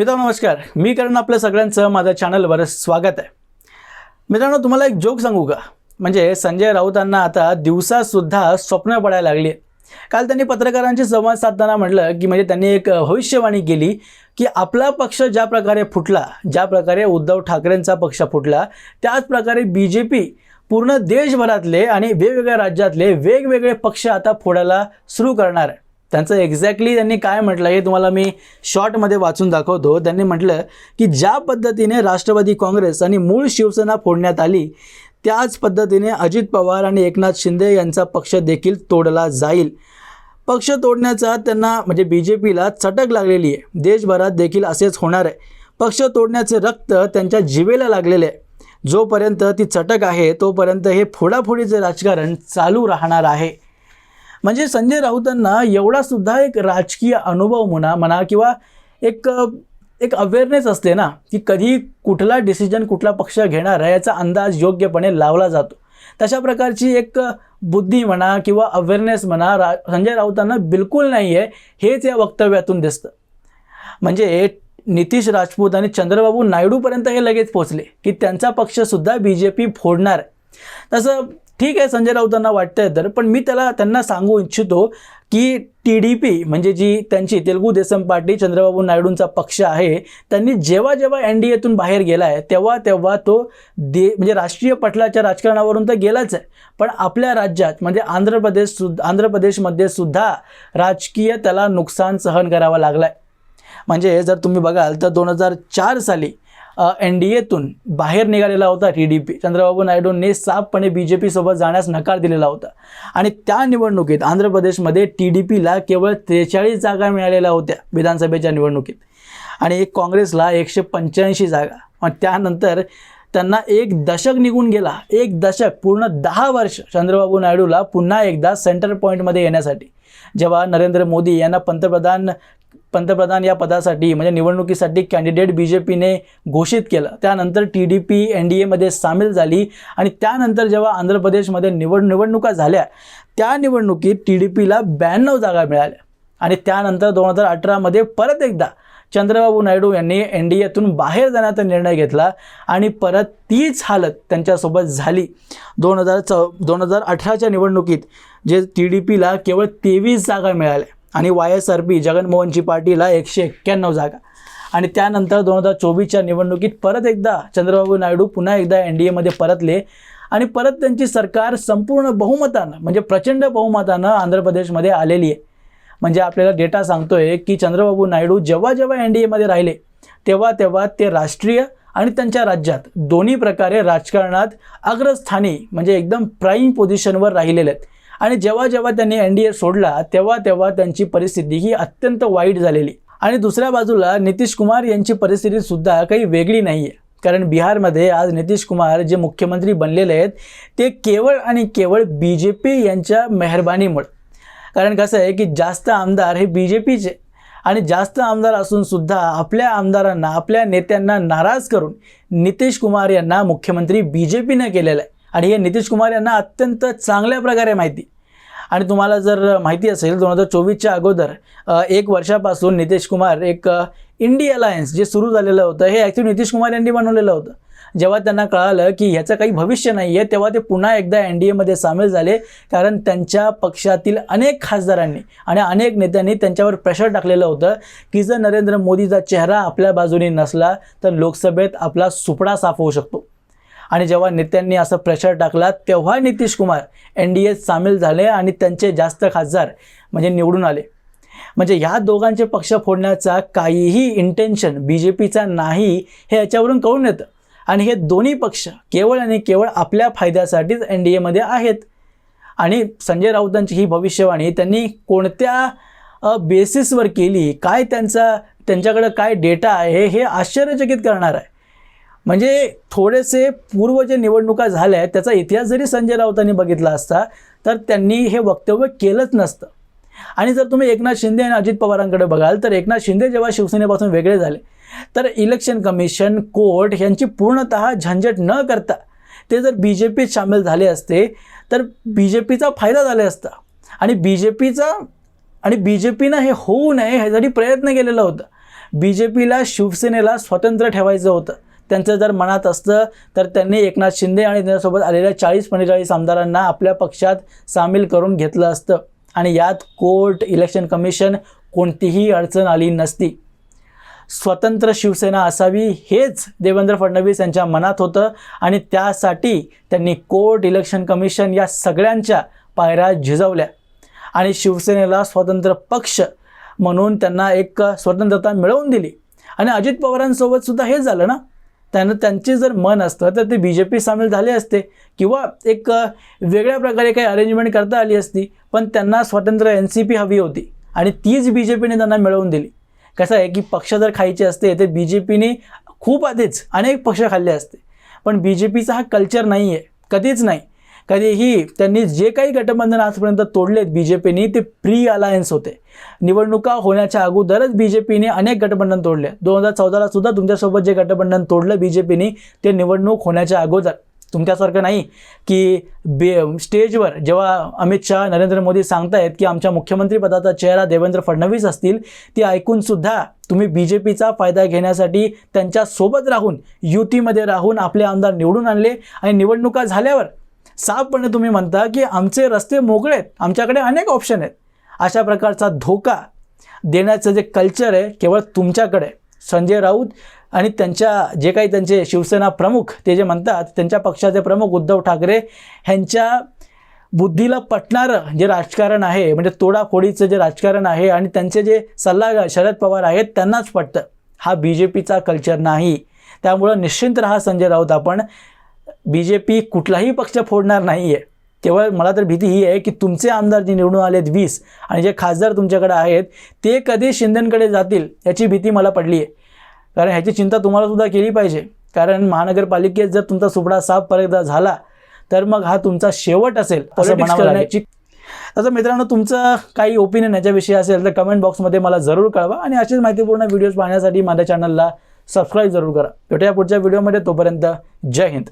मित्रांनो नमस्कार, मी करण आपल्या सगळ्यांचं माझ्या चॅनलवर स्वागत आहे. मित्रांनो तुम्हाला एक जोक सांगू का? म्हणजे संजय राऊतांना आता दिवसासुद्धा स्वप्न पडायला लागली. काल त्यांनी पत्रकारांशी संवाद साधताना म्हटलं की म्हणजे त्यांनी एक भविष्यवाणी केली की आपला पक्ष ज्या प्रकारे फुटला, ज्या प्रकारे उद्धव ठाकरेंचा पक्ष फुटला, त्याच प्रकारे BJP पूर्ण देशभरातले आणि वेगवेगळ्या राज्यातले वेगवेगळे पक्ष आता फोडायला सुरू करणार आहे. त्यांचं एक्झॅक्टली त्यांनी काय म्हटलं हे तुम्हाला मी शॉर्टमध्ये वाचून दाखवतो. त्यांनी म्हटलं की ज्या पद्धतीने राष्ट्रवादी काँग्रेस आणि मूळ शिवसेना फोडण्यात आली, त्याच पद्धतीने अजित पवार आणि एकनाथ शिंदे यांचा पक्ष देखील तोडला जाईल. पक्ष तोडण्याचा त्यांना म्हणजे BJPला चटक लागलेली आहे. देशभरात देखील असेच होणार आहे. पक्ष तोडण्याचे रक्त त्यांच्या जिभेला लागलेले आहे. जोपर्यंत ती चटक आहे तोपर्यंत हे फोडाफोडीचे राजकारण चालू राहणार आहे. म्हणजे संजय राऊतांना एवढा सुद्धा एक राजकीय अनुभव म्हणा किंवा एक अवेअरनेस असते ना की कधी कुठला डिसिजन कुठला पक्ष घेणार आहे याचा अंदाज योग्यपणे लावला जातो. तशा प्रकारची एक बुद्धी म्हणा किंवा अवेअरनेस म्हणा संजय राऊतांना बिलकुल नाही आहे, हेच या वक्तव्यातून दिसतं. म्हणजे नितीश राजपूत आणि चंद्रबाबू नायडूपर्यंत हे लगेच पोचले की त्यांचा पक्षसुद्धा BJP फोडणार. तसं ठीक आहे, संजय राऊतांना वाटतंय तर, पण मी त्यांना सांगू इच्छितो की TDP म्हणजे जी त्यांची तेलुगू देसम पार्टी चंद्रबाबू नायडूंचा पक्ष आहे, त्यांनी जेव्हा NDAतून बाहेर गेला आहे तेव्हा तो म्हणजे राष्ट्रीय पटलाच्या राजकारणावरून तर गेलाच आहे, पण आपल्या राज्यात म्हणजे आंध्र प्रदेशमध्ये सुद्धा राजकीय त्याला नुकसान सहन करावं लागलं आहे. म्हणजे जर तुम्ही बघाल तर 2004 साली NDAतून बाहेर निघालेला होता TDP. चंद्रबाबू नायडूंनी साफपणे BJP सोबत जाण्यास नकार दिलेला होता आणि त्या निवडणुकीत आंध्र प्रदेशमध्ये TDPला केवळ 43 जागा मिळालेल्या होत्या विधानसभेच्या निवडणुकीत आणि काँग्रेसला 185 जागा. आणि त्यानंतर त्यांना एक दशक निघून गेला, एक दशक पूर्ण 10 वर्ष चंद्रबाबू नायडूला पुन्हा एकदा सेंटर पॉईंटमध्ये येण्यासाठी. जेव्हा नरेंद्र मोदी यांना पंतप्रधान या पदासाठी म्हणजे निवडणुकीसाठी कॅन्डिडेट BJPने घोषित केलं, त्यानंतर TDP NDAमध्ये सामील झाली आणि त्यानंतर जेव्हा आंध्र प्रदेशमध्ये निवडणुका झाल्या, त्या निवडणुकीत TDPला 92 जागा मिळाल्या आणि त्यानंतर 2018मध्ये परत एकदा चंद्रबाबू नायडू यांनी NDAतून बाहेर जाण्याचा निर्णय घेतला आणि परत तीच हालत त्यांच्यासोबत झाली. 2018च्या निवडणुकीत जे TDPला केवळ 23 जागा मिळाल्या आणि YSRP जगनमोहनची पार्टीला 191 जागा आणि त्यानंतर 2024च्या निवडणुकीत परत एकदा चंद्रबाबू नायडू पुन्हा एकदा NDAमध्ये परतले आणि परत त्यांची सरकार संपूर्ण बहुमतानं म्हणजे प्रचंड बहुमतानं आंध्र प्रदेशमध्ये आलेली आहे. म्हणजे आपल्याला डेटा सांगतोय की चंद्रबाबू नायडू जेव्हा NDAमध्ये राहिले तेव्हा ते राष्ट्रीय आणि त्यांच्या राज्यात दोन्ही प्रकारे राजकारणात अग्रस्थानी म्हणजे एकदम प्राईम पोझिशनवर राहिलेले आहेत. आणि जेव्हा त्यांनी NDA सोडला तेव्हा त्यांची परिस्थिती ही अत्यंत वाईट झालेली. आणि दुसऱ्या बाजूला नितीश कुमार यांची परिस्थिती सुद्धा काही वेगळी नाही आहे, कारण बिहारमध्ये आज नितीश कुमार जे मुख्यमंत्री बनलेले आहेत ते केवळ आणि केवळ BJP यांच्या मेहरबानीमुळे. कारण कसं आहे की जास्त आमदार हे BJPचे आणि जास्त आमदार असून सुद्धा आपल्या आमदारांना आपल्या नेत्यांना नाराज करून नितीश कुमार यांना मुख्यमंत्री BJPने केलेलं आहे आणि हे नितीश कुमार यांना अत्यंत चांगल्या प्रकारे माहिती. आणि तुम्हाला जर माहिती असेल 2024च्या अगोदर 1 वर्षापासून नितीश कुमार एक इंडिया अलायन्स जे सुरू झालेलं होतं हे ॲक्च्युली नितीश कुमार यांनी बनवलेलं होतं. जेव्हा त्यांना कळालं की ह्याचं काही भविष्य नाही आहे तेव्हा ते पुन्हा एकदा NDAमध्ये सामील झाले, कारण त्यांच्या पक्षातील अनेक खासदारांनी आणि अनेक नेत्यांनी त्यांच्यावर प्रेशर टाकलेलं होतं की जर नरेंद्र मोदीचा चेहरा आपल्या बाजूने नसला तर लोकसभेत आपला सुपडा साफ होऊ शकतो. आणि जेव्हा नेत्यांनी असं प्रेशर टाकला तेव्हा नितीश कुमार NDAत सामील झाले आणि त्यांचे जास्त खासदार म्हणजे निवडून आले. म्हणजे ह्या दोघांचे पक्ष फोडण्याचा काहीही इंटेन्शन BJPचा नाही हे याच्यावरून कळून येतं. आणि हे दोन्ही पक्ष केवळ आणि केवळ आपल्या फायद्यासाठीच NDAमध्ये आहेत. आणि संजय राऊतांची ही भविष्यवाणी त्यांनी कोणत्या बेसिसवर केली, काय त्यांच्याकडे काय डेटा आहे हे आश्चर्यचकित करणार आहे. म्हणजे थोडेसे पूर्व जे निवडणुका झाल्या आहेत त्याचा इतिहास जरी संजय राऊतांनी बघितला असता तर त्यांनी हे वक्तव्य केलंच नसतं. आणि जर तुम्ही एकनाथ शिंदे आणि अजित पवारांकडे बघाल तर एकनाथ शिंदे जेव्हा शिवसेनेपासून वेगळे झाले तर इलेक्शन कमिशन, कोर्ट यांची पूर्णतः झंझट न करता ते जर BJPत सामील झाले असते तर BJPचा फायदा झाला असता. आणि BJPनं हे होऊ नये ह्यासाठी प्रयत्न केलेला होता. BJPला शिवसेनेला स्वतंत्र ठेवायचं होतं. त्यांचं जर मनात असतं तर त्यांनी एकनाथ शिंदे आणि त्यांच्यासोबत आलेल्या 40-45 आमदारांना आपल्या पक्षात सामील करून घेतलं असतं आणि यात कोर्ट, इलेक्शन कमिशन कोणतीही अडचण आली नसती. स्वतंत्र शिवसेना असावी हेच देवेंद्र फडणवीस यांच्या मनात होतं आणि त्यासाठी त्यांनी कोर्ट, इलेक्शन कमिशन या सगळ्यांच्या पायऱ्या झिजवल्या आणि शिवसेनेला स्वतंत्र पक्ष म्हणून त्यांना एक स्वतंत्रता मिळवून दिली. आणि अजित पवारांसोबत सुद्धा हेच झालं ना. त्यांचे जर मन असतं तर ते BJP सामील झाले असते किंवा एक वेगळ्या प्रकारे काही अरेंजमेंट करता आली असती. पण त्यांना स्वतंत्र NCP हवी होती आणि तीच BJPने त्यांना मिळवून दिली. कसं आहे की पक्ष जर खायचे असते तर BJPने खूप आधीच अनेक पक्ष खाल्ले असते. पण BJPचा हा कल्चर नाही आहे, कधीच नाही. कधीही त्यांनी जे काही गठबंधन आजपर्यंत तोडलेत BJPने ते प्री अलायन्स होते. निवडणुका होण्याच्या अगोदरच BJPने अनेक गठबंधन तोडले. 2014ला सुद्धा तुमच्यासोबत जे गठबंधन तोडलं BJPने ते निवडणूक होण्याच्या अगोदर. तुमच्यासारखं नाही की स्टेजवर जेव्हा अमित शाह, नरेंद्र मोदी सांगतायत की आमच्या मुख्यमंत्रीपदाचा चेहरा देवेंद्र फडणवीस असतील, ती ऐकूनसुद्धा तुम्ही BJPचा फायदा घेण्यासाठी त्यांच्यासोबत राहून, युतीमध्ये राहून आपले आमदार निवडून आणले आणि निवडणुका झाल्यावर साफपणे तुम्ही म्हणता की आमचे रस्ते मोकळे आहेत, आमच्याकडे अनेक ऑप्शन आहेत. अशा प्रकारचा धोका देण्याचं जे कल्चर आहे केवळ तुमच्याकडे. संजय राऊत आणि जे काही त्यांचे शिवसेना प्रमुख ते जे म्हणतात, त्यांच्या पक्षाचे प्रमुख उद्धव ठाकरे ह्यांच्या बुद्धीला पटणारं जे राजकारण आहे, म्हणजे तोडाफोडीचं जे राजकारण आहे आणि त्यांचे जे सल्लागार शरद पवार आहेत त्यांनाच पटतं. हा BJPचा कल्चर नाही. त्यामुळं निश्चिंत राहा संजय राऊत. आपण BJP कुठलाही पक्ष फोडणार नाही आहे. केवळ मला तर भीती ही आहे की तुमचे आमदार जे निवडून आलेत 20 आणि जे खासदार तुमच्याकडे आहेत ते कधी शिंदेंकडे जातील याची भीती मला पडली आहे. कारण ह्याची चिंता तुम्हाला सुद्धा केली पाहिजे. कारण महानगरपालिकेत जर तुमचा सुपडा साफ परत झाला तर मग हा तुमचा शेवट असेल असं म्हणावं लागेल. तर मित्रांनो, तुमचं काही ओपिनियन याच्याविषयी असेल तर कमेंट बॉक्समध्ये मला जरूर कळवा आणि असेच माहितीपूर्ण व्हिडिओज पाहण्यासाठी माझ्या चॅनलला सबस्क्राईब जरूर करा. भेटूया पुढच्या व्हिडिओमध्ये. तोपर्यंत जय हिंद.